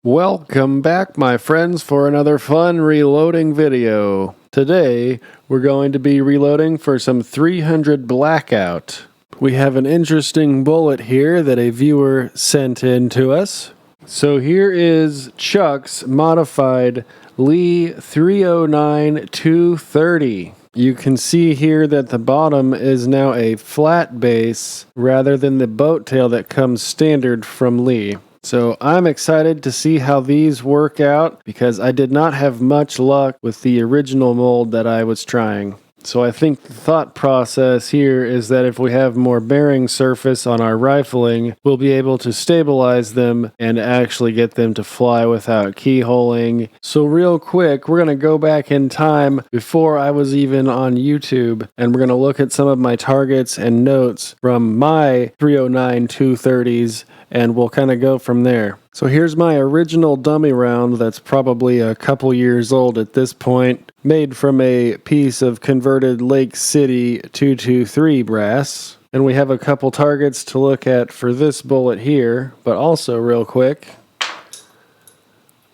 Welcome back, my friends, for another fun reloading video. Today, we're going to be reloading for some 300 Blackout. We have an interesting bullet here that a viewer sent in to us. So here is Chuck's modified Lee 309-230. You can see here that the bottom is now a flat base rather than the boat tail that comes standard from Lee. So I'm excited to see how these work out because I did not have much luck with the original mold that I was trying. So I think the thought process here is that if we have more bearing surface on our rifling, we'll be able to stabilize them and actually get them to fly without keyholing. So real quick, we're going to go back in time before I was even on YouTube, and we're going to look at some of my targets and notes from my 309-230s, and we'll kind of go from there. So here's my original dummy round that's probably a couple years old at this point, made from a piece of converted Lake City 223 brass. And we have a couple targets to look at for this bullet here, but also real quick,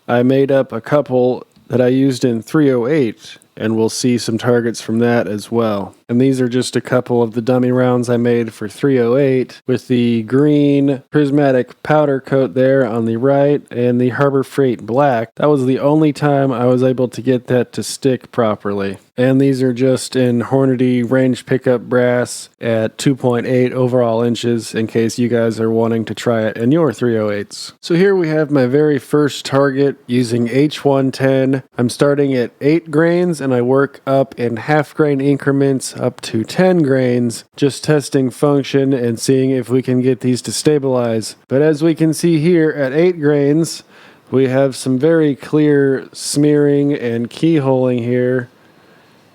I made up a couple that I used in 308, and we'll see some targets from that as well. And these are just a couple of the dummy rounds I made for 308 with the green prismatic powder coat there on the right and the Harbor Freight black. That was the only time I was able to get that to stick properly. And these are just in Hornady range pickup brass at 2.8 overall inches in case you guys are wanting to try it in your 308s. So here we have my very first target using H110. I'm starting at 8 grains and I work up in half grain increments up to 10 grains, just testing function and seeing if we can get these to stabilize. But as we can see here at 8 grains, we have some very clear smearing and keyholing here.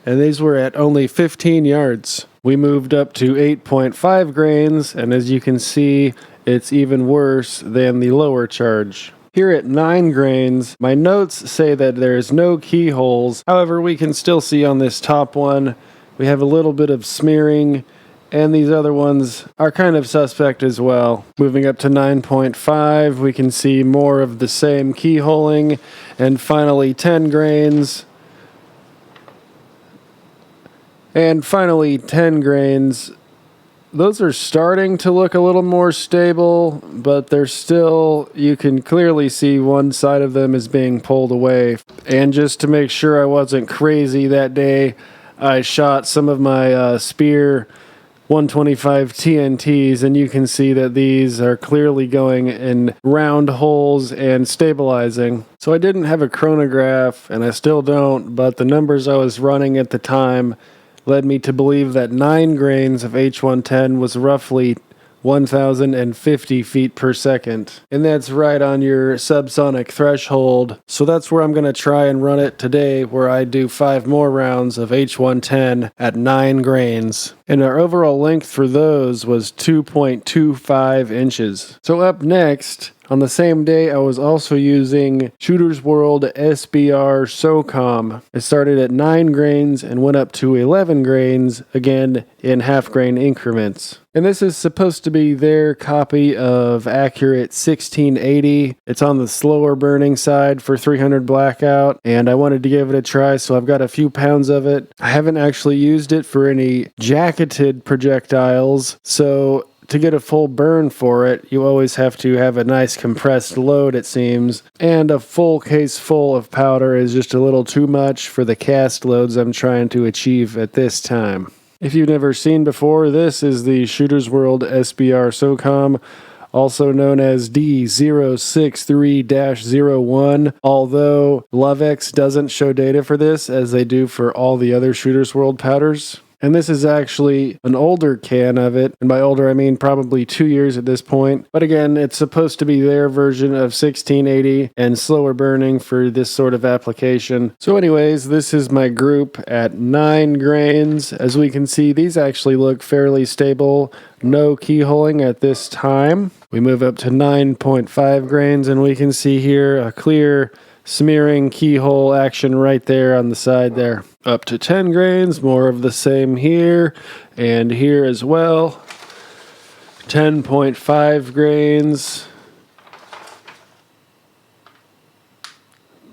And these were at only 15 yards. We moved up to 8.5 grains, and as you can see, it's even worse than the lower charge. Here at 9 grains, my notes say that there's no keyholes. However, we can still see on this top one, we have a little bit of smearing, and these other ones are kind of suspect as well. Moving up to 9.5, we can see more of the same keyholing, and finally 10 grains. And finally 10 grains. Those are starting to look a little more stable, but they're still, you can clearly see one side of them is being pulled away. And just to make sure I wasn't crazy that day, I shot some of my Spear 125 TNTs, and you can see that these are clearly going in round holes and stabilizing. So I didn't have a chronograph, and I still don't, but the numbers I was running at the time led me to believe that 9 grains of H110 was roughly 1,050 feet per second. And that's right on your subsonic threshold. So that's where I'm going to try and run it today, where I do 5 more rounds of H110 at 9 grains. And our overall length for those was 2.25 inches. So up next, on the same day, I was also using Shooter's World SBR SOCOM. I started at 9 grains and went up to 11 grains, again in half grain increments. And this is supposed to be their copy of Accurate 1680. It's on the slower burning side for 300 Blackout, and I wanted to give it a try, so I've got a few pounds of it. I haven't actually used it for any jacketed projectiles, so to get a full burn for it, you always have to have a nice compressed load, it seems, and a full case full of powder is just a little too much for the cast loads I'm trying to achieve at this time. If you've never seen before, this is the Shooter's World SBR SOCOM, also known as D063-01, although Lovex doesn't show data for this as they do for all the other Shooter's World powders. And this is actually an older can of it, and by older I mean probably 2 years at this point. But again, it's supposed to be their version of 1680 and slower burning for this sort of application. So anyways, this is my group at 9 grains. As we can see, these actually look fairly stable. No keyholing at this time. We move up to 9.5 grains, and we can see here a clear smearing keyhole action right there on the side there. Up to 10 grains, more of the same here and here as well. 10.5 grains.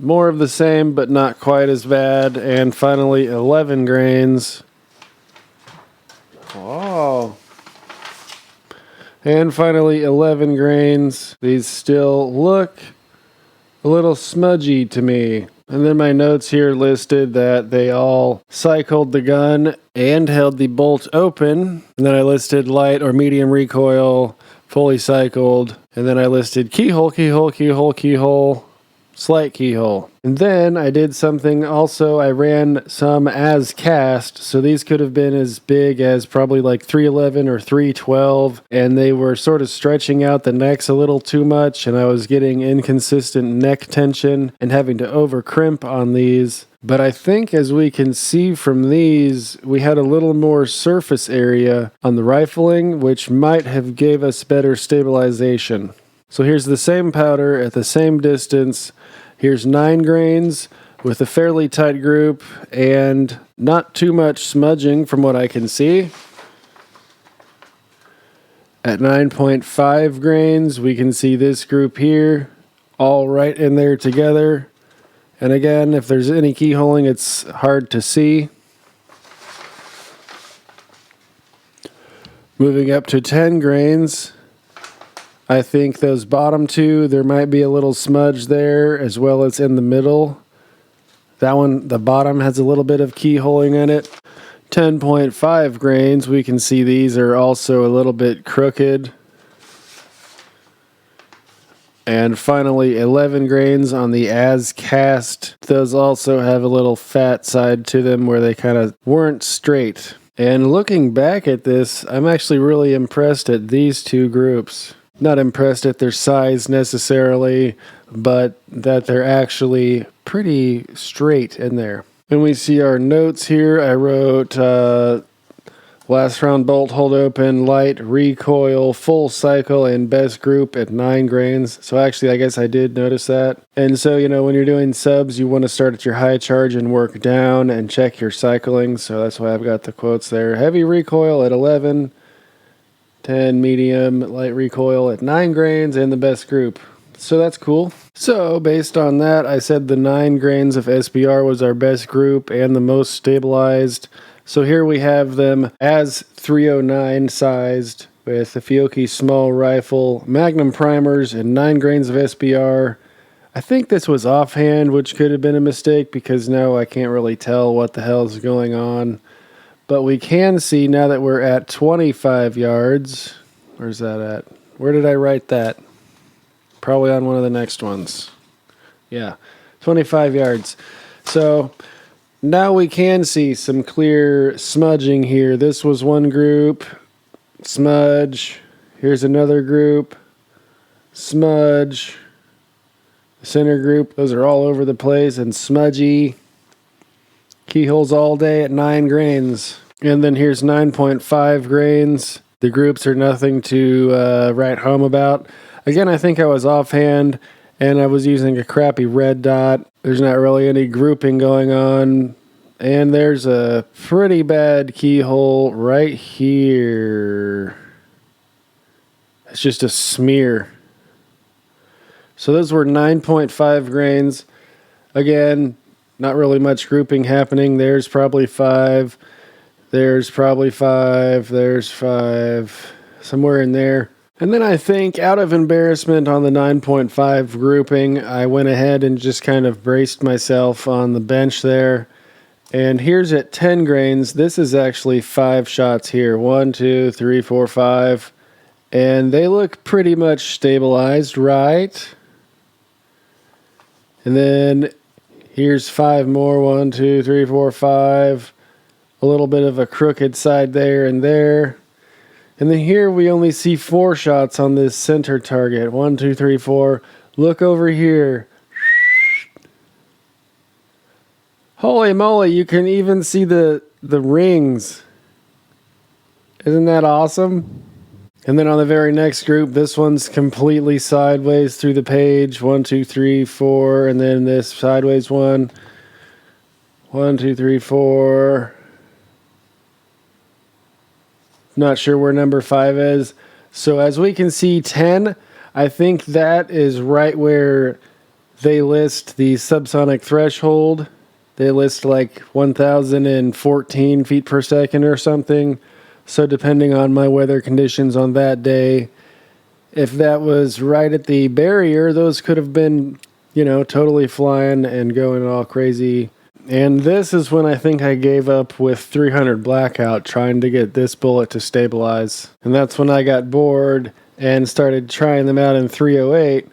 more of the same, but not quite as bad. And finally, 11 grains. Oh. And finally, 11 grains. These still look a little smudgy to me. And then my notes here listed that they all cycled the gun and held the bolt open. And then I listed light or medium recoil, fully cycled. And then I listed keyhole, keyhole, keyhole, keyhole, slight keyhole. And then I did something also. I ran some as cast. So these could have been as big as probably like 311 or 312. And they were sort of stretching out the necks a little too much. And I was getting inconsistent neck tension and having to over crimp on these. But I think as we can see from these, we had a little more surface area on the rifling, which might have gave us better stabilization. So here's the same powder at the same distance. Here's 9 grains with a fairly tight group and not too much smudging from what I can see. At 9.5 grains, we can see this group here, all right in there together. And again, if there's any keyholing, it's hard to see. Moving up to 10 grains, I think those bottom two, there might be a little smudge there as well as in the middle. That one, the bottom has a little bit of keyholing in it. 10.5 grains, we can see these are also a little bit crooked. And finally, 11 grains on the as cast. Those also have a little fat side to them where they kind of weren't straight. And looking back at this, I'm actually really impressed at these two groups. Not impressed at their size necessarily, but that they're actually pretty straight in there. And we see our notes here. I wrote last round bolt hold open, light, recoil, full cycle, and best group at 9 grains. So actually, I guess I did notice that. And so, when you're doing subs, you want to start at your high charge and work down and check your cycling. So that's why I've got the quotes there. Heavy recoil at 11. 10 medium, light recoil at 9 grains, and the best group. So that's cool. So based on that, I said the 9 grains of SBR was our best group and the most stabilized. So here we have them as 309 sized with the Fiocchi small rifle, Magnum primers, and 9 grains of SBR. I think this was offhand, which could have been a mistake because now I can't really tell what the hell is going on. But we can see now that we're at 25 yards. Where's that at? Where did I write that? Probably on one of the next ones. Yeah, 25 yards. So now we can see some clear smudging here. This was one group. Smudge. Here's another group. Smudge. Center group. Those are all over the place and smudgy. Keyholes all day at 9 grains. And then here's 9.5 grains. The groups are nothing to write home about. Again, I think I was offhand and I was using a crappy red dot. There's not really any grouping going on. And there's a pretty bad keyhole right here. It's just a smear. So those were 9.5 grains. Again, not really much grouping happening. There's probably 5. There's probably 5. There's 5. Somewhere in there. And then I think out of embarrassment on the 9.5 grouping, I went ahead and just kind of braced myself on the bench there. And here's at 10 grains. This is actually 5 shots here. 1, 2, 3, 4, 5. And they look pretty much stabilized, right? And then here's 5 more. 1, 2, 3, 4, 5. A little bit of a crooked side there and there. And then here we only see 4 shots on this center target. 1, 2, 3, 4. Look over here. Holy moly, you can even see the rings. Isn't that awesome? And then on the very next group, this one's completely sideways through the page. 1, 2, 3, 4. And then this sideways one. 1, 2, 3, 4. Not sure where number 5 is. So as we can see, 10, I think that is right where they list the subsonic threshold. They list like 1,014 feet per second or something. So depending on my weather conditions on that day, if that was right at the barrier, those could have been, totally flying and going all crazy. And this is when I think I gave up with 300 Blackout trying to get this bullet to stabilize. And that's when I got bored and started trying them out in 308.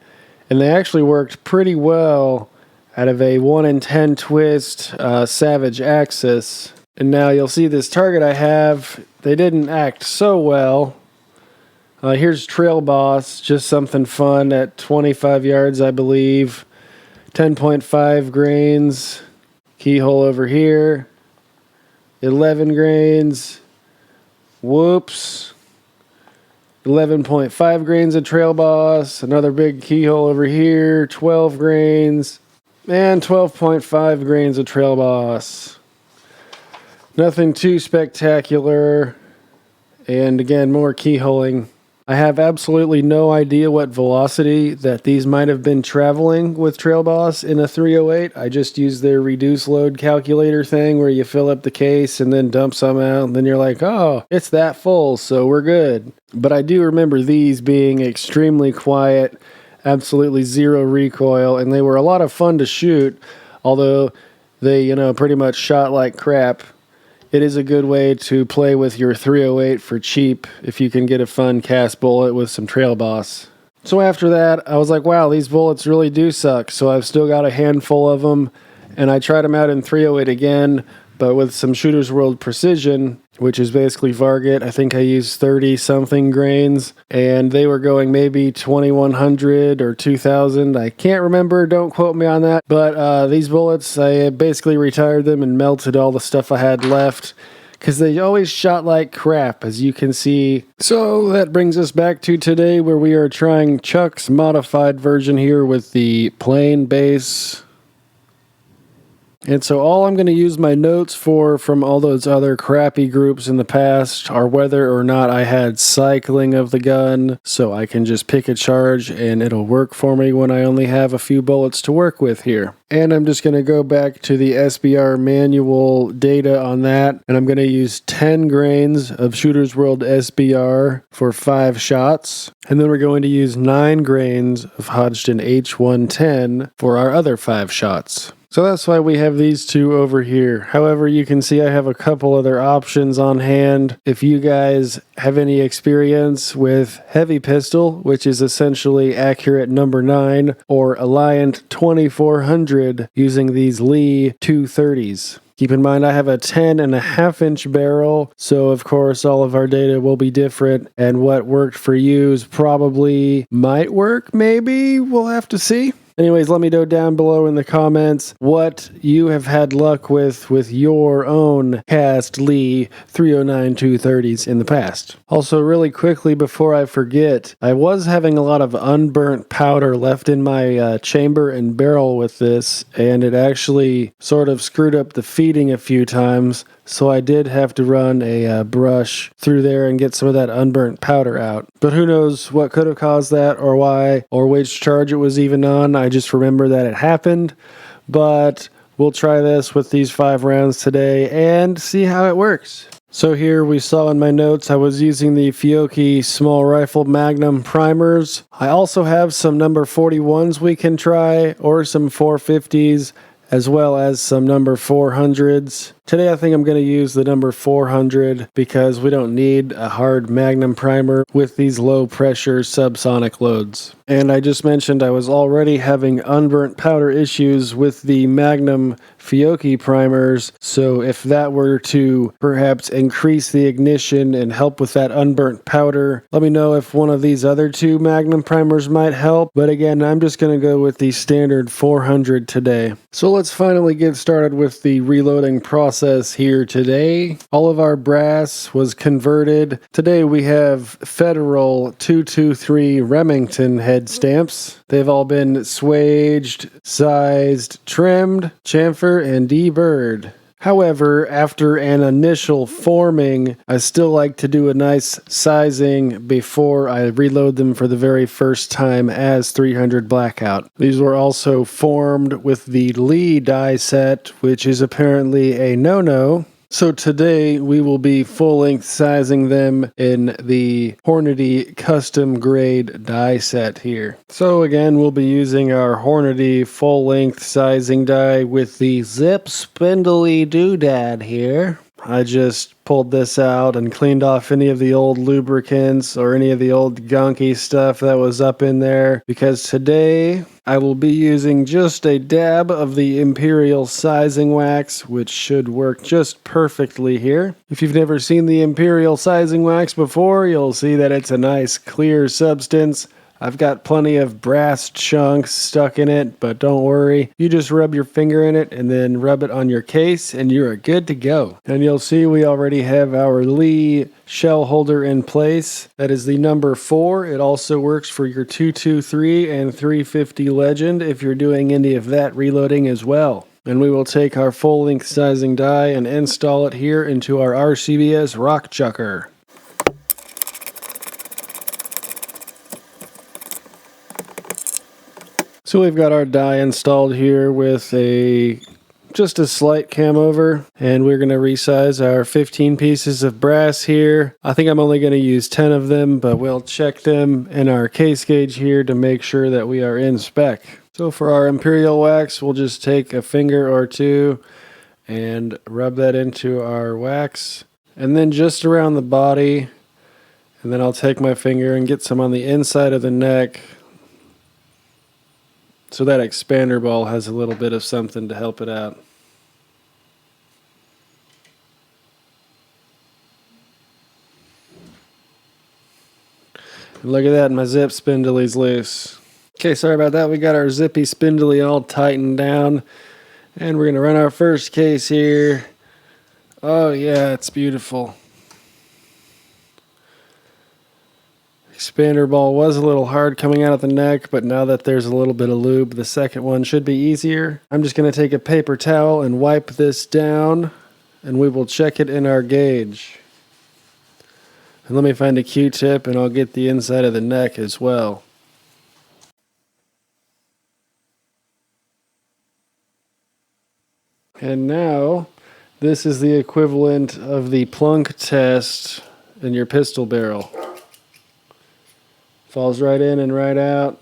And they actually worked pretty well out of a 1 in 10 twist Savage axis. And now you'll see this target I have, they didn't act so well. Here's Trail Boss, just something fun at 25 yards, I believe. 10.5 grains. Keyhole over here. 11 grains. Whoops. 11.5 grains of Trail Boss. Another big keyhole over here. 12 grains. And 12.5 grains of Trail Boss. Nothing too spectacular. And again, more keyholing. I have absolutely no idea what velocity that these might have been traveling with Trail Boss in a 308. I just used their reduce load calculator thing where you fill up the case and then dump some out, and then you're like, oh, it's that full, so we're good. But I do remember these being extremely quiet, absolutely zero recoil, and they were a lot of fun to shoot, although they, pretty much shot like crap. It is a good way to play with your 308 for cheap if you can get a fun cast bullet with some Trail Boss. So after that, I was like, wow, these bullets really do suck. So I've still got a handful of them, and I tried them out in 308 again, but with some Shooter's World Precision, which is basically Varget. I think I used 30-something grains, and they were going maybe 2,100 or 2,000. I can't remember, don't quote me on that. But these bullets, I basically retired them and melted all the stuff I had left, because they always shot like crap, as you can see. So that brings us back to today, where we are trying Chuck's modified version here with the plain base. And so all I'm going to use my notes for from all those other crappy groups in the past are whether or not I had cycling of the gun, so I can just pick a charge and it'll work for me when I only have a few bullets to work with here. And I'm just going to go back to the SBR manual data on that, and I'm going to use 10 grains of Shooter's World SBR for 5 shots, and then we're going to use 9 grains of Hodgdon H110 for our other 5 shots. So that's why we have these two over here. However, you can see I have a couple other options on hand. If you guys have any experience with heavy pistol, which is essentially accurate number 9, or Alliant 2400 using these Lee 230s. Keep in mind I have a 10.5-inch barrel, so of course all of our data will be different, and what worked for you is probably might work, maybe, we'll have to see. Anyways, let me know down below in the comments what you have had luck with your own cast Lee 309 230s in the past. Also, really quickly before I forget, I was having a lot of unburnt powder left in my chamber and barrel with this, and it actually sort of screwed up the feeding a few times. So I did have to run a brush through there and get some of that unburnt powder out. But who knows what could have caused that, or why, or which charge it was even on. I just remember that it happened. But we'll try this with these 5 rounds today and see how it works. So here we saw in my notes I was using the Fiocchi small rifle Magnum primers. I also have some number 41s we can try, or some 450s, as well as some number 400s. Today I think I'm going to use the number 400 because we don't need a hard Magnum primer with these low pressure subsonic loads. And I just mentioned I was already having unburnt powder issues with the Magnum Fiocchi primers, so if that were to perhaps increase the ignition and help with that unburnt powder, let me know if one of these other 2 Magnum primers might help. But again, I'm just going to go with the standard 400 today. So let's finally get started with the reloading process here today. All of our brass was converted. Today we have Federal 223 Remington head stamps. They've all been swaged, sized, trimmed, chamfer, and deburred. However, after an initial forming, I still like to do a nice sizing before I reload them for the very first time as 300 Blackout. These were also formed with the Lee die set, which is apparently a no-no. So today we will be full-length sizing them in the Hornady custom grade die set here. So again, we'll be using our Hornady full-length sizing die with the zip spindly doodad here. I just pulled this out and cleaned off any of the old lubricants or any of the old gunky stuff that was up in there, because today I will be using just a dab of the Imperial sizing wax, which should work just perfectly here. If you've never seen the Imperial sizing wax before, you'll see that it's a nice clear substance. I've got plenty of brass chunks stuck in it, but don't worry. You just rub your finger in it and then rub it on your case and you're good to go. And you'll see we already have our Lee shell holder in place. That is the number 4. It also works for your 223 and 350 Legend if you're doing any of that reloading as well. And we will take our full-length sizing die and install it here into our RCBS rock chucker. So we've got our die installed here with just a slight cam over, and we're going to resize our 15 pieces of brass here. I think I'm only going to use 10 of them, but we'll check them in our case gauge here to make sure that we are in spec. So for our Imperial wax, we'll just take a finger or two and rub that into our wax, and then just around the body, and then I'll take my finger and get some on the inside of the neck, so that expander ball has a little bit of something to help it out. And look at that, my zip spindly's loose. Okay, sorry about that. We got our zippy spindly all tightened down. And we're going to run our first case here. Oh yeah, it's beautiful. Expander ball was a little hard coming out of the neck, but now that there's a little bit of lube, the second one should be easier. I'm just going to take a paper towel and wipe this down, and we will check it in our gauge. And let me find a Q-tip, and I'll get the inside of the neck as well. And now, this is the equivalent of the plunk test in your pistol barrel. Falls right in and right out.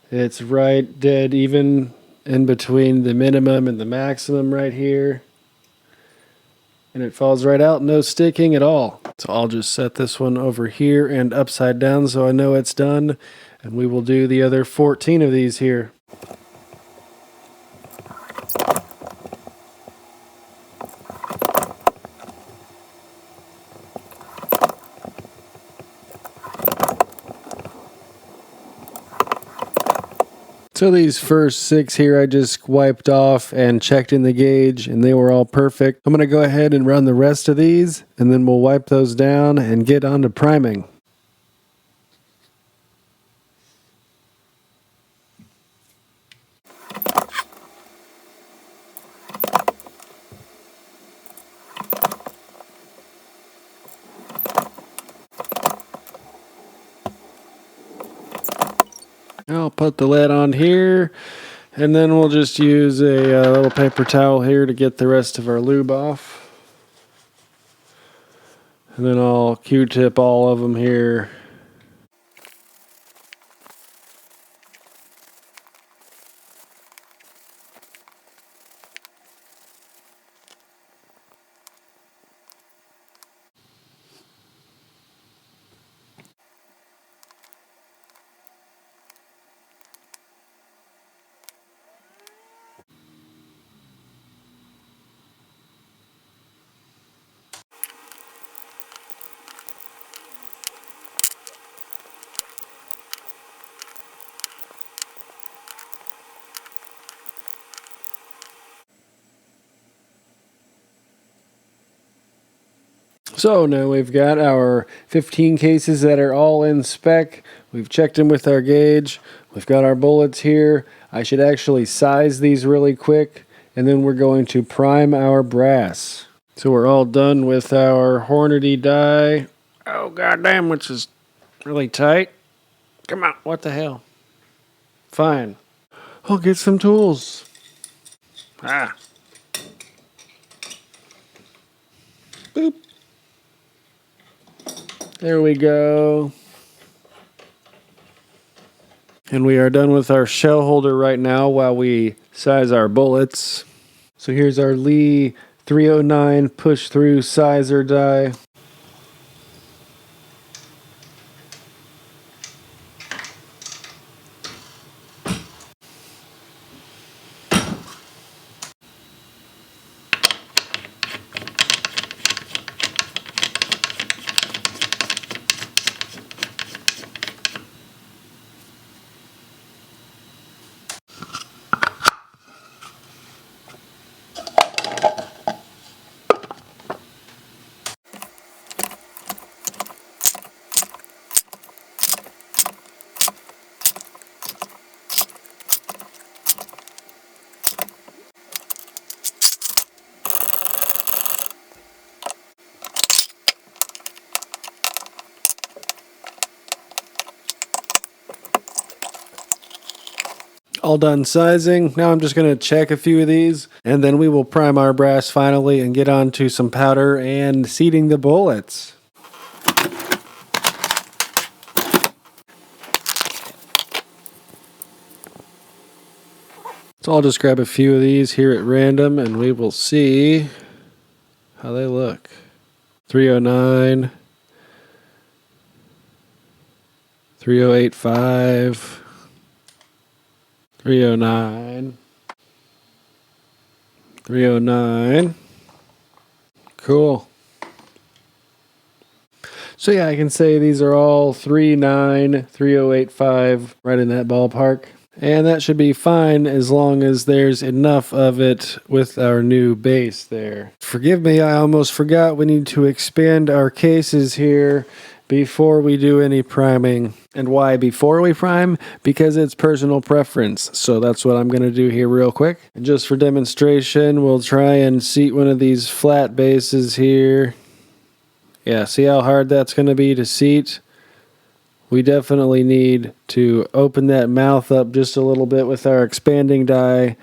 It's right dead even in between the minimum and the maximum right here. And it falls right out, no sticking at all. So I'll just set this one over here and upside down so I know it's done. And we will do the other 14 of these here. So these first 6 here I just wiped off and checked in the gauge, and they were all perfect. I'm going to go ahead and run the rest of these, and then we'll wipe those down and get on to priming. I'll put the lid on here, and then we'll just use a little paper towel here to get the rest of our lube off. And then I'll Q-tip all of them here. So now we've got our 15 cases that are all in spec. We've checked them with our gauge. We've got our bullets here. I should actually size these really quick and then we're going to prime our brass. So we're all done with our Hornady die. Oh, goddamn, which is really tight. Come on, what the hell? Fine. I'll get some tools. Ah. Boop. There we go. And we are done with our shell holder right now while we size our bullets. So here's our Lee 309 push-through sizer die. All done sizing. Now I'm just going to check a few of these, and then we will prime our brass finally and get on to some powder and seating the bullets. So I'll just grab a few of these here at random, and we will see how they look. 309, 3085, 309, 309. Cool. So yeah, I can say these are all 39, 3085, right in that ballpark. And that should be fine as long as there's enough of it with our new base there. Forgive me, I almost forgot we need to expand our cases here before we do any priming. And why before we prime? Because it's personal preference. So that's what I'm going to do here real quick. And just for demonstration, we'll try and seat one of these flat bases here. Yeah, see how hard that's going to be to seat? We definitely need to open that mouth up just a little bit with our expanding die,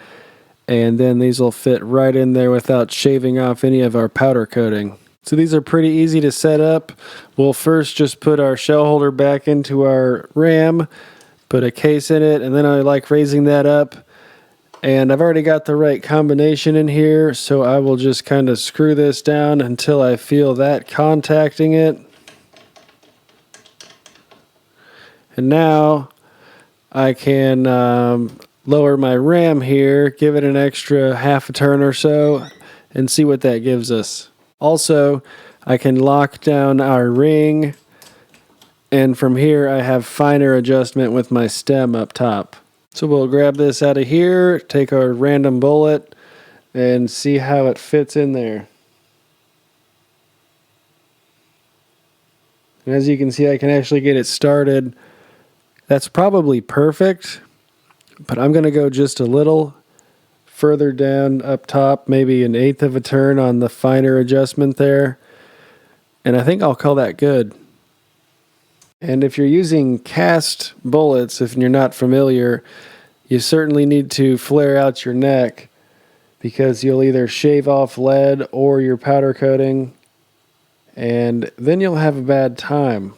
and then these will fit right in there without shaving off any of our powder coating. So these are pretty easy to set up. We'll first just put our shell holder back into our RAM, put a case in it, and then I like raising that up. And I've already got the right combination in here, so I will just kind of screw this down until I feel that contacting it. And now I can lower my RAM here, give it an extra half a turn or so, and see what that gives us. Also, I can lock down our ring, and from here I have finer adjustment with my stem up top. So we'll grab this out of here, take our random bullet, and see how it fits in there. And as you can see, I can actually get it started. That's probably perfect, but I'm going to go just a little further down up top, maybe an eighth of a turn on the finer adjustment there, and I think I'll call that good. And if you're using cast bullets, if you're not familiar, you certainly need to flare out your neck because you'll either shave off lead or your powder coating, and then you'll have a bad time.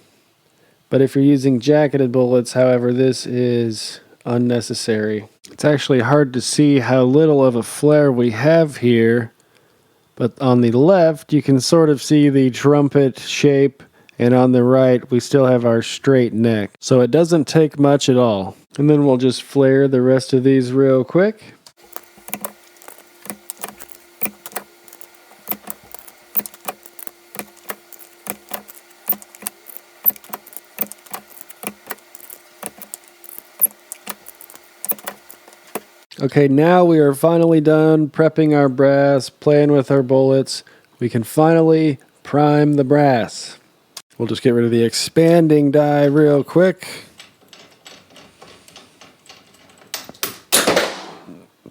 But if you're using jacketed bullets, however, this is unnecessary. It's actually hard to see how little of a flare we have here, but on the left you can sort of see the trumpet shape, and on the right we still have our straight neck. So it doesn't take much at all. And then we'll just flare the rest of these real quick. Okay, now we are finally done prepping our brass, playing with our bullets. We can finally prime the brass. We'll just get rid of the expanding die real quick.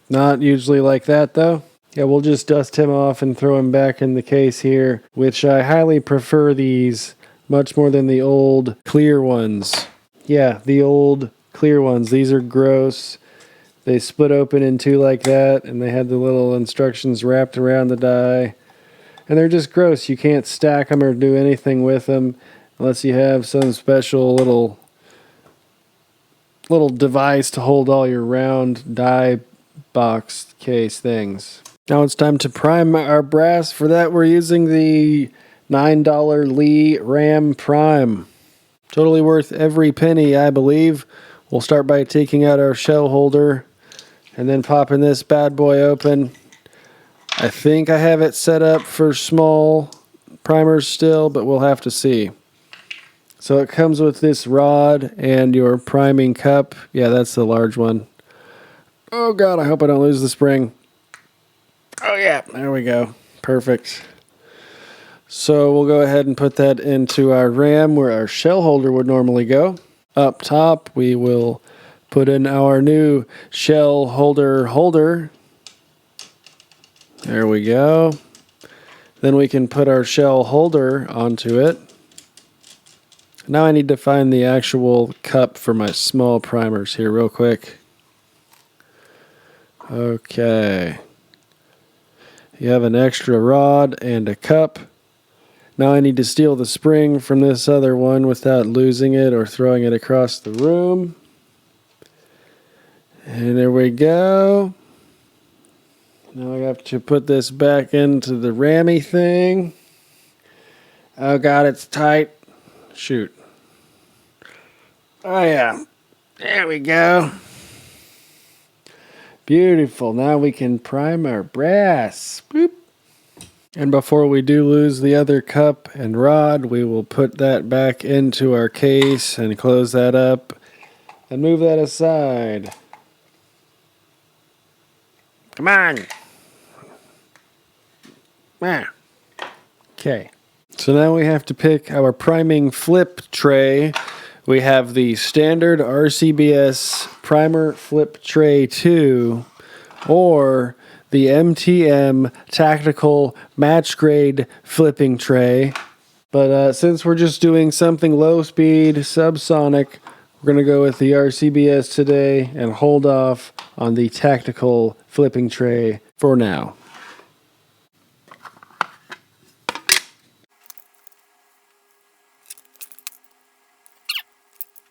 Not usually like that though. Yeah, we'll just dust him off and throw him back in the case here, which I highly prefer these much more than the old clear ones. Yeah, the old clear ones. These are gross. They split open in two like that, and they had the little instructions wrapped around the die. And they're just gross. You can't stack them or do anything with them unless you have some special little device to hold all your round die box case things. Now it's time to prime our brass. For that, we're using the $9 Lee Ram Prime. Totally worth every penny, I believe. We'll start by taking out our shell holder and then popping this bad boy open. I think I have it set up for small primers still, but we'll have to see. So it comes with this rod and your priming cup. Yeah, that's the large one. Oh God, I hope I don't lose the spring. Oh yeah, there we go. Perfect. So we'll go ahead and put that into our RAM where our shell holder would normally go. Up top, we will put in our new shell holder. There we go. Then we can put our shell holder onto it. Now I need to find the actual cup for my small primers here real quick. Okay. You have an extra rod and a cup. Now I need to steal the spring from this other one without losing it or throwing it across the room. And there we go. Now I have to put this back into the rammy thing. Oh God, it's tight. Shoot. Oh yeah. There we go. Beautiful. Now we can prime our brass. Boop. And before we do lose the other cup and rod, we will put that back into our case and close that up and move that aside. Come on. Okay. So now we have to pick our priming flip tray. We have the standard RCBS primer flip tray 2 or the MTM tactical match grade flipping tray. But since we're just doing something low speed, subsonic, we're going to go with the RCBS today and hold off on the tactical flipping tray for now.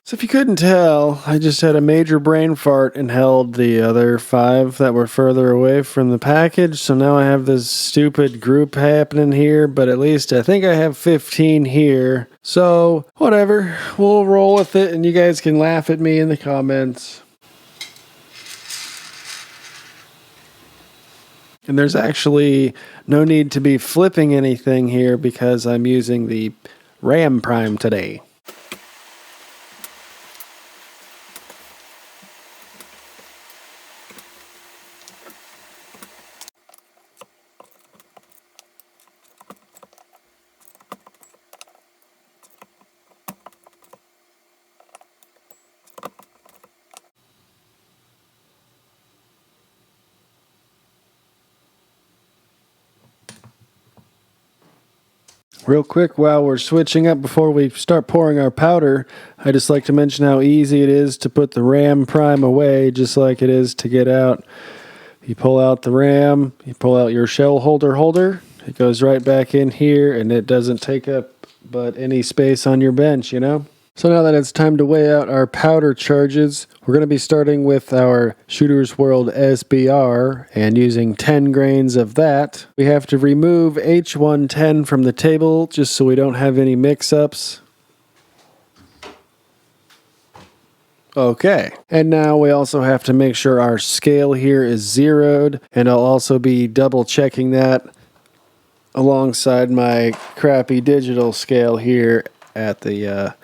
So if you couldn't tell, I just had a major brain fart and held the other 5 that were further away from the package. So now I have this stupid group happening here, but at least I think I have 15 here. So whatever, we'll roll with it and you guys can laugh at me in the comments. And there's actually no need to be flipping anything here because I'm using the RAM Prime today. Real quick, while we're switching up before we start pouring our powder, I just like to mention how easy it is to put the RAM Prime away, just like it is to get out. You pull out the RAM, you pull out your shell holder, it goes right back in here, and it doesn't take up but any space on your bench, you know? So now that it's time to weigh out our powder charges, we're going to be starting with our Shooter's World SBR and using 10 grains of that. We have to remove H110 from the table just so we don't have any mix-ups. Okay, and now we also have to make sure our scale here is zeroed, and I'll also be double checking that alongside my crappy digital scale here at the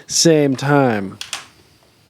same time.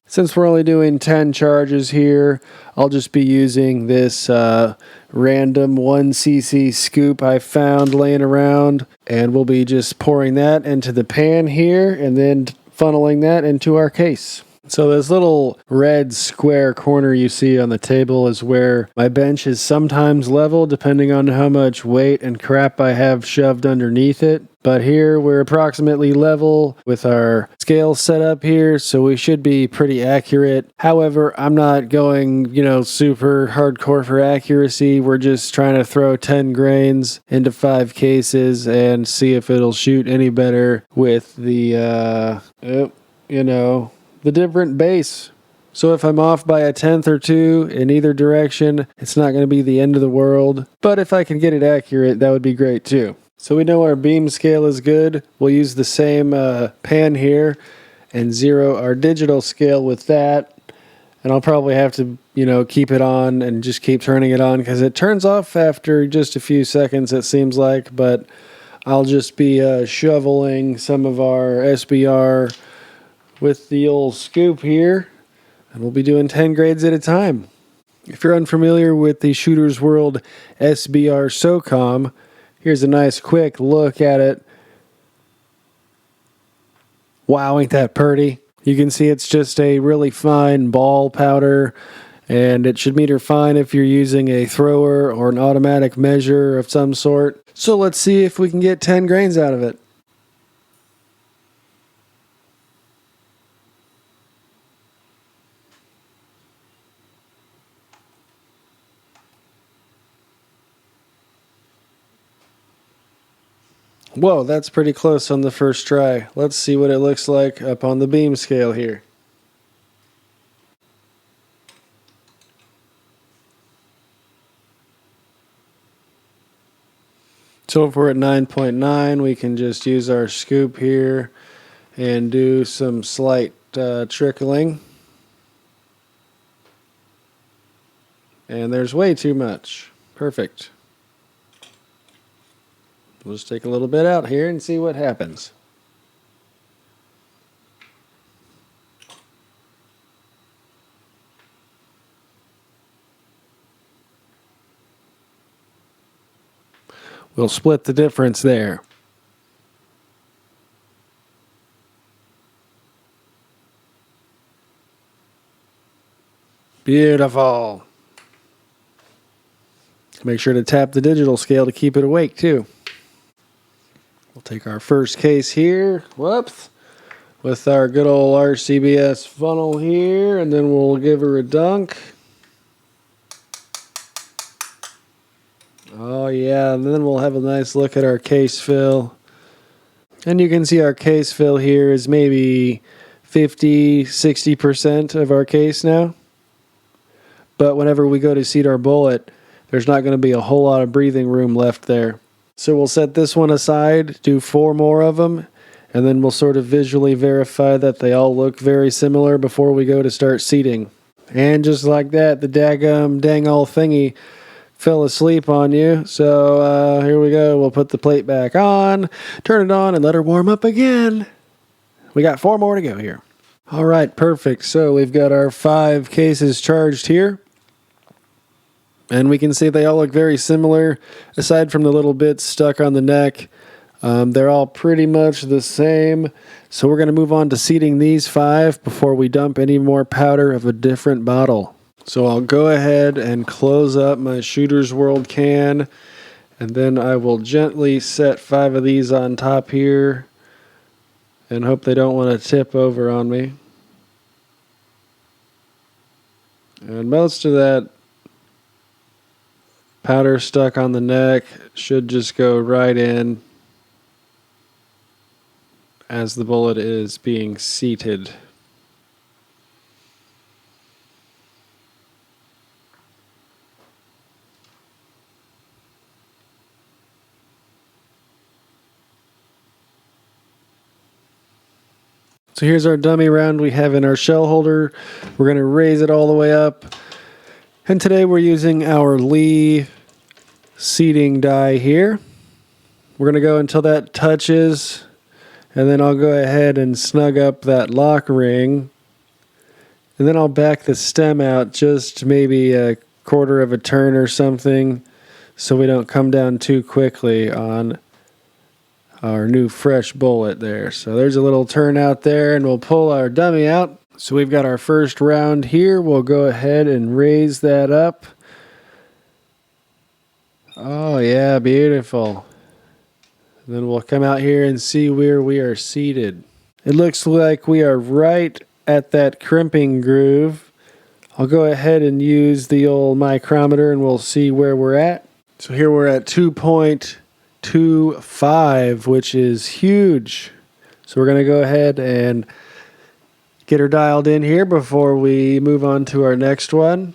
Since we're only doing 10 charges here, I'll just be using this random 1cc scoop I found laying around, and we'll be just pouring that into the pan here and then funneling that into our case. So this little red square corner you see on the table is where my bench is sometimes level depending on how much weight and crap I have shoved underneath it. But here we're approximately level with our scale set up here, so we should be pretty accurate. However, I'm not going, super hardcore for accuracy. We're just trying to throw 10 grains into 5 cases and see if it'll shoot any better with the, the different base. So if I'm off by a tenth or two in either direction, it's not going to be the end of the world. But if I can get it accurate, that would be great too. So we know our beam scale is good. We'll use the same pan here and zero our digital scale with that. And I'll probably have to, keep it on and just keep turning it on because it turns off after just a few seconds, it seems like. But I'll just be shoveling some of our SBR with the old scoop here, and we'll be doing 10 grades at a time. If you're unfamiliar with the Shooter's World SBR SOCOM, here's a nice quick look at it. Wow, ain't that pretty? You can see it's just a really fine ball powder, and it should meter fine if you're using a thrower or an automatic measure of some sort. So let's see if we can get 10 grains out of it. Whoa, that's pretty close on the first try. Let's see what it looks like up on the beam scale here. So if we're at 9.9, we can just use our scoop here and do some slight trickling. And there's way too much. Perfect. We'll just take a little bit out here and see what happens. We'll split the difference there. Beautiful. Make sure to tap the digital scale to keep it awake too. We'll take our first case here, whoops, with our good old RCBS funnel here, and then we'll give her a dunk. Oh yeah, and then we'll have a nice look at our case fill. And you can see our case fill here is maybe 50-60% of our case now. But whenever we go to seat our bullet, there's not going to be a whole lot of breathing room left there. So we'll set this one aside, do 4 more of them, and then we'll sort of visually verify that they all look very similar before we go to start seating. And just like that, the dang old thingy fell asleep on you. So here we go. We'll put the plate back on, turn it on, and let her warm up again. We got 4 more to go here. All right, perfect. So we've got our 5 cases charged here. And we can see they all look very similar, aside from the little bits stuck on the neck. They're all pretty much the same. So we're going to move on to seating these 5 before we dump any more powder of a different bottle. So I'll go ahead and close up my Shooter's World can, and then I will gently set 5 of these on top here and hope they don't want to tip over on me. And most of that powder stuck on the neck should just go right in as the bullet is being seated. So here's our dummy round we have in our shell holder. We're going to raise it all the way up. And today we're using our Lee seating die here. We're going to go until that touches, and then I'll go ahead and snug up that lock ring. And then I'll back the stem out just maybe a quarter of a turn or something so we don't come down too quickly on our new fresh bullet there. So there's a little turn out there, and we'll pull our dummy out. So we've got our first round here. We'll go ahead and raise that up. Oh yeah, beautiful. And then we'll come out here and see where we are seated. It looks like we are right at that crimping groove. I'll go ahead and use the old micrometer and we'll see where we're at. So here we're at 2.25, which is huge. So we're going to go ahead and get her dialed in here before we move on to our next one.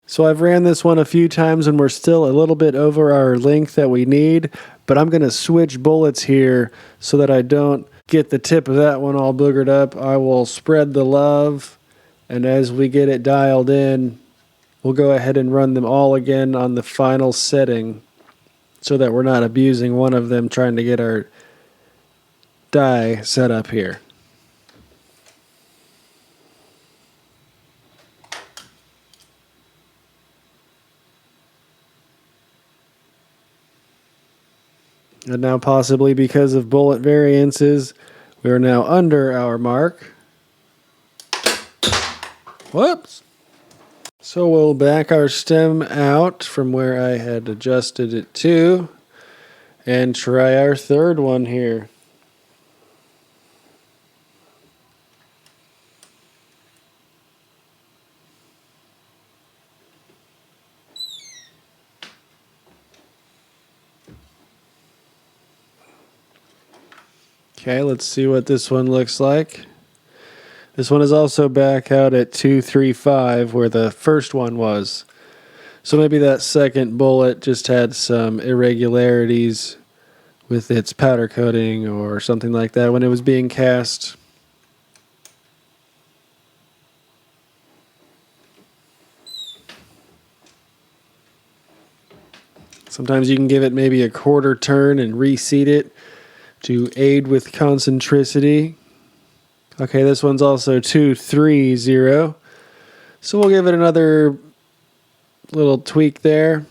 So I've ran this one a few times and we're still a little bit over our length that we need, but I'm going to switch bullets here so that I don't get the tip of that one all boogered up. I will spread the love, and as we get it dialed in, we'll go ahead and run them all again on the final setting so that we're not abusing one of them trying to get our die set up here. And now possibly because of bullet variances, we are now under our mark. Whoops! So we'll back our stem out from where I had adjusted it to and try our third one here. Okay, let's see what this one looks like. This one is also back out at 235 where the first one was. So maybe that second bullet just had some irregularities with its powder coating or something like that when it was being cast. Sometimes you can give it maybe a quarter turn and reseat it to aid with concentricity. Okay, this one's also 230. So we'll give it another little tweak there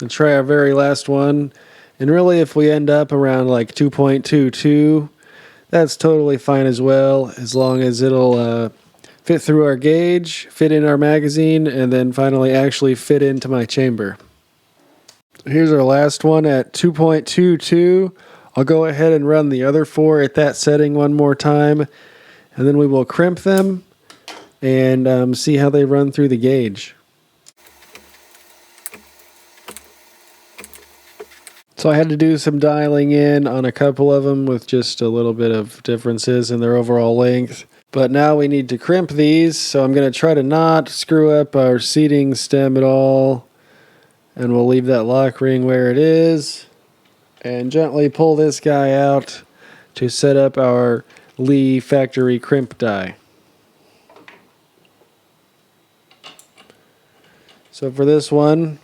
and try our very last one. And really, if we end up around like 2.22, that's totally fine as well, as long as it'll fit through our gauge, fit in our magazine, and then finally actually fit into my chamber. Here's our last one at 2.22. I'll go ahead and run the other four at that setting one more time, and then we will crimp them and see how they run through the gauge. So I had to do some dialing in on a couple of them with just a little bit of differences in their overall length. But now we need to crimp these, so I'm going to try to not screw up our seating stem at all. And we'll leave that lock ring where it is. And gently pull this guy out to set up our Lee factory crimp die. So for this one,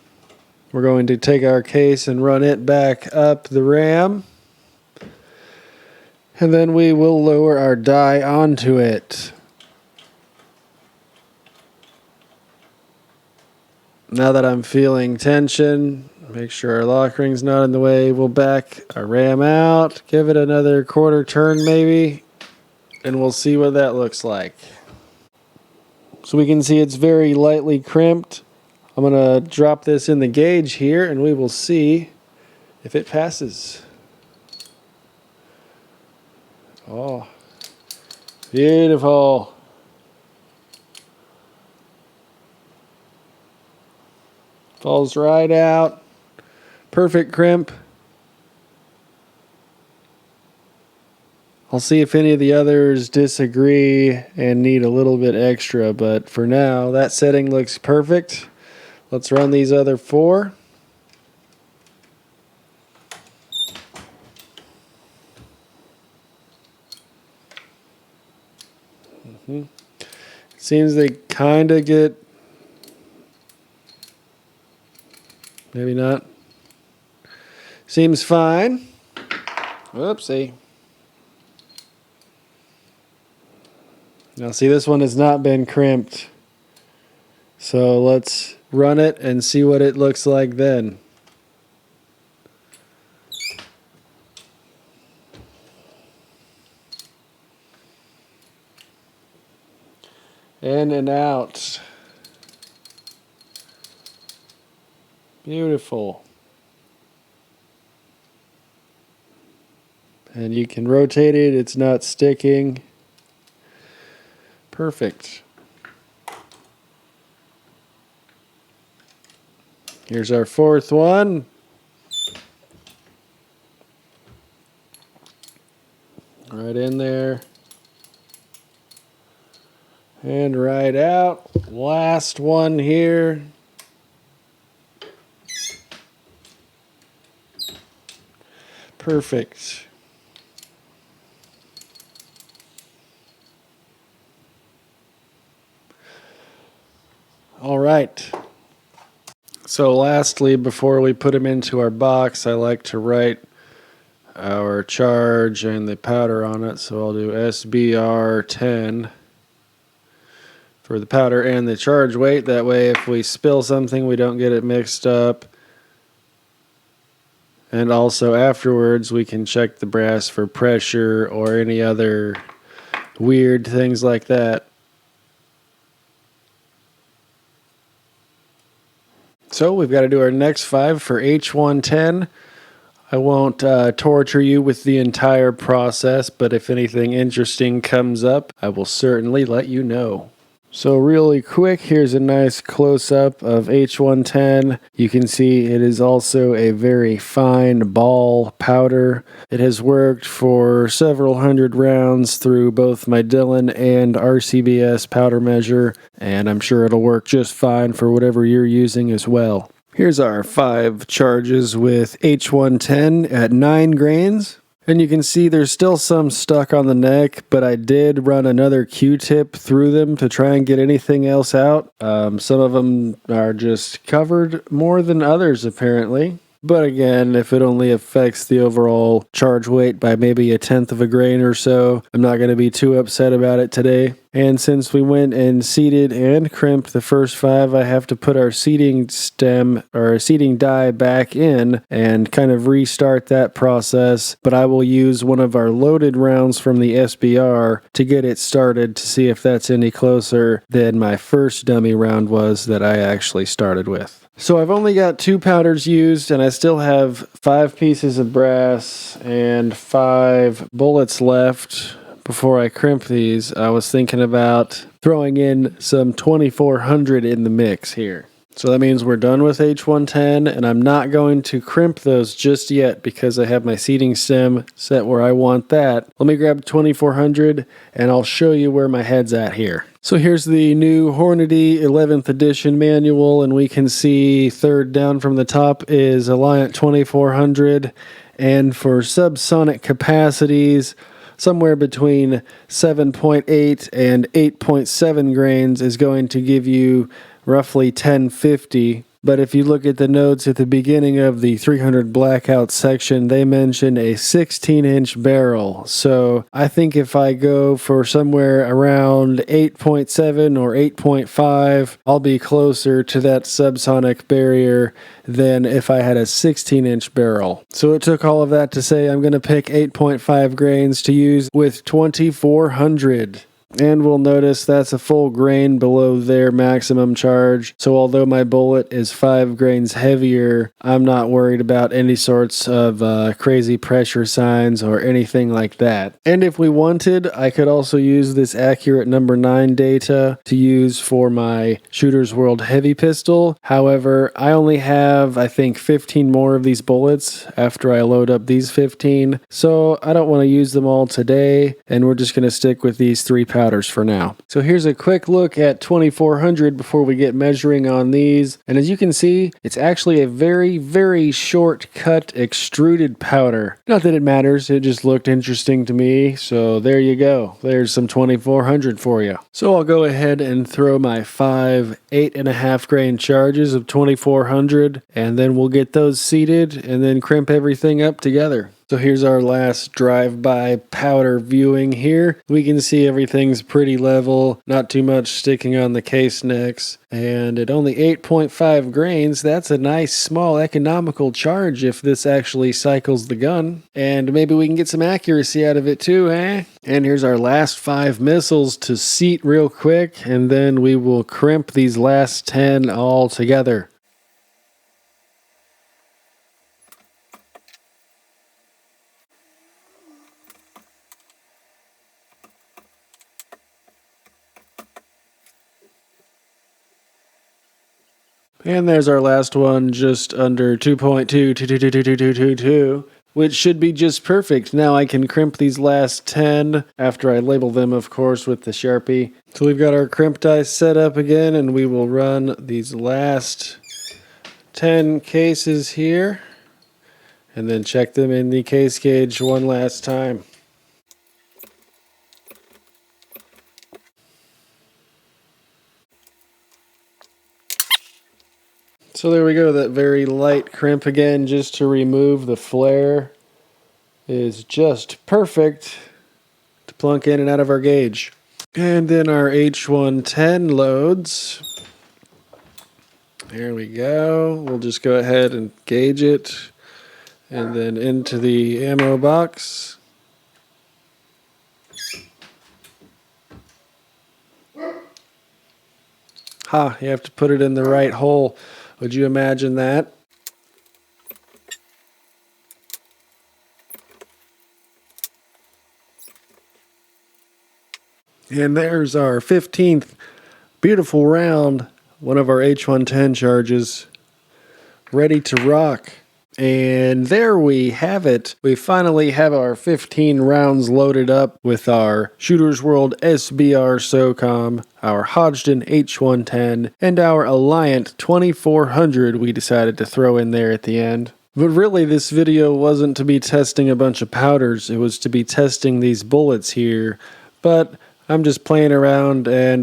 we're going to take our case and run it back up the ram. And then we will lower our die onto it. Now that I'm feeling tension, make sure our lock ring's not in the way, we'll back our ram out, give it another quarter turn maybe, and we'll see what that looks like. So we can see it's very lightly crimped. I'm going to drop this in the gauge here and we will see if it passes. Oh, beautiful. Falls right out. Perfect crimp. I'll see if any of the others disagree and need a little bit extra, but for now, that setting looks perfect. Let's run these other four. Seems they kind of get, maybe not. Seems fine. Whoopsie. Now see, this one has not been crimped. So let's run it and see what it looks like then. In and out. Beautiful. And you can rotate it, it's not sticking. Perfect. Here's our fourth one. Right in there. And right out. Last one here. Perfect. All right. So lastly, before we put them into our box, I like to write our charge and the powder on it. So I'll do SBR 10 for the powder and the charge weight. That way if we spill something, we don't get it mixed up. And also afterwards, we can check the brass for pressure or any other weird things like that. So we've got to do our next 5 for H110. I won't torture you with the entire process, but if anything interesting comes up, I will certainly let you know. So really quick, here's a nice close-up of H110. You can see it is also a very fine ball powder. It has worked for several hundred rounds through both my Dillon and RCBS powder measure, and I'm sure it'll work just fine for whatever you're using as well. Here's our 5 charges with H110 at 9 grains. And you can see there's still some stuck on the neck, but I did run another Q-tip through them to try and get anything else out. Some of them are just covered more than others, apparently. But again, if it only affects the overall charge weight by maybe 1/10 of a grain or so, I'm not going to be too upset about it today. And since we went and seeded and crimped the first 5, I have to put our seeding stem or seeding die back in and kind of restart that process. But I will use one of our loaded rounds from the SBR to get it started to see if that's any closer than my first dummy round was that I actually started with. So I've only got 2 powders used, and I still have 5 pieces of brass and 5 bullets left. Before I crimp these, I was thinking about throwing in some 2400 in the mix here. So that means we're done with H110, and I'm not going to crimp those just yet because I have my seeding stem set where I want that. Let me grab 2400, and I'll show you where my head's at here. So here's the new Hornady 11th edition manual, and we can see third down from the top is Alliant 2400, and for subsonic capacities, somewhere between 7.8 and 8.7 grains is going to give you roughly 1050. But if you look at the notes at the beginning of the 300 Blackout section, they mention a 16-inch barrel. So I think if I go for somewhere around 8.7 or 8.5, I'll be closer to that subsonic barrier than if I had a 16-inch barrel. So it took all of that to say I'm going to pick 8.5 grains to use with 2400. And we'll notice that's a full grain below their maximum charge. So although my bullet is 5 grains heavier, I'm not worried about any sorts of crazy pressure signs or anything like that. And if we wanted, I could also use this accurate number 9 data to use for my Shooter's World heavy pistol. However, I only have, I think, 15 more of these bullets after I load up these 15. So I don't want to use them all today, and we're just going to stick with these 3 powders for now. So here's a quick look at 2400 before we get measuring on these. And as you can see, it's actually a very, very short cut extruded powder. Not that it matters, it just looked interesting to me. So there you go. There's some 2400 for you. So I'll go ahead and throw my 5 8.5 grain charges of 2400, and then we'll get those seated and then crimp everything up together. So here's our last drive-by powder viewing here. We can see everything's pretty level, not too much sticking on the case necks. And at only 8.5 grains, that's a nice small economical charge if this actually cycles the gun. And maybe we can get some accuracy out of it too, eh? And here's our last 5 missiles to seat real quick, and then we will crimp these last 10 all together. And there's our last one, just under 2.2222222, which should be just perfect. Now I can crimp these last 10 after I label them, of course, with the Sharpie. So we've got our crimp dice set up again, and we will run these last 10 cases here, and then check them in the case gauge one last time. So there we go, that very light crimp again, just to remove the flare, is just perfect to plunk in and out of our gauge. And then our H110 loads. There we go. We'll just go ahead and gauge it, and then into the ammo box. Ha, you have to put it in the right hole. Would you imagine that? And there's our 15th beautiful round, one of our H110 charges, ready to rock. And there we have it. We finally have our 15 rounds loaded up with our Shooter's World SBR SOCOM, our Hodgdon H110, and our Alliant 2400 we decided to throw in there at the end. But really, this video wasn't to be testing a bunch of powders, it was to be testing these bullets here. But I'm just playing around and,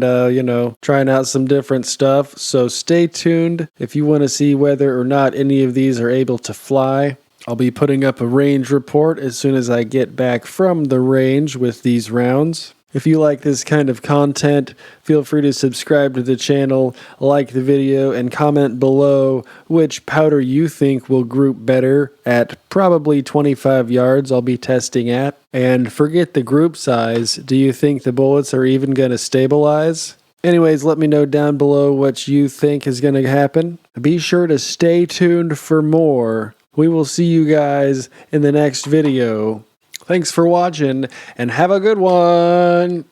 trying out some different stuff. So stay tuned if you want to see whether or not any of these are able to fly. I'll be putting up a range report as soon as I get back from the range with these rounds. If you like this kind of content, feel free to subscribe to the channel, like the video, and comment below which powder you think will group better at probably 25 yards I'll be testing at. And forget the group size, do you think the bullets are even going to stabilize? Anyways, let me know down below what you think is going to happen. Be sure to stay tuned for more. We will see you guys in the next video. Thanks for watching, and have a good one!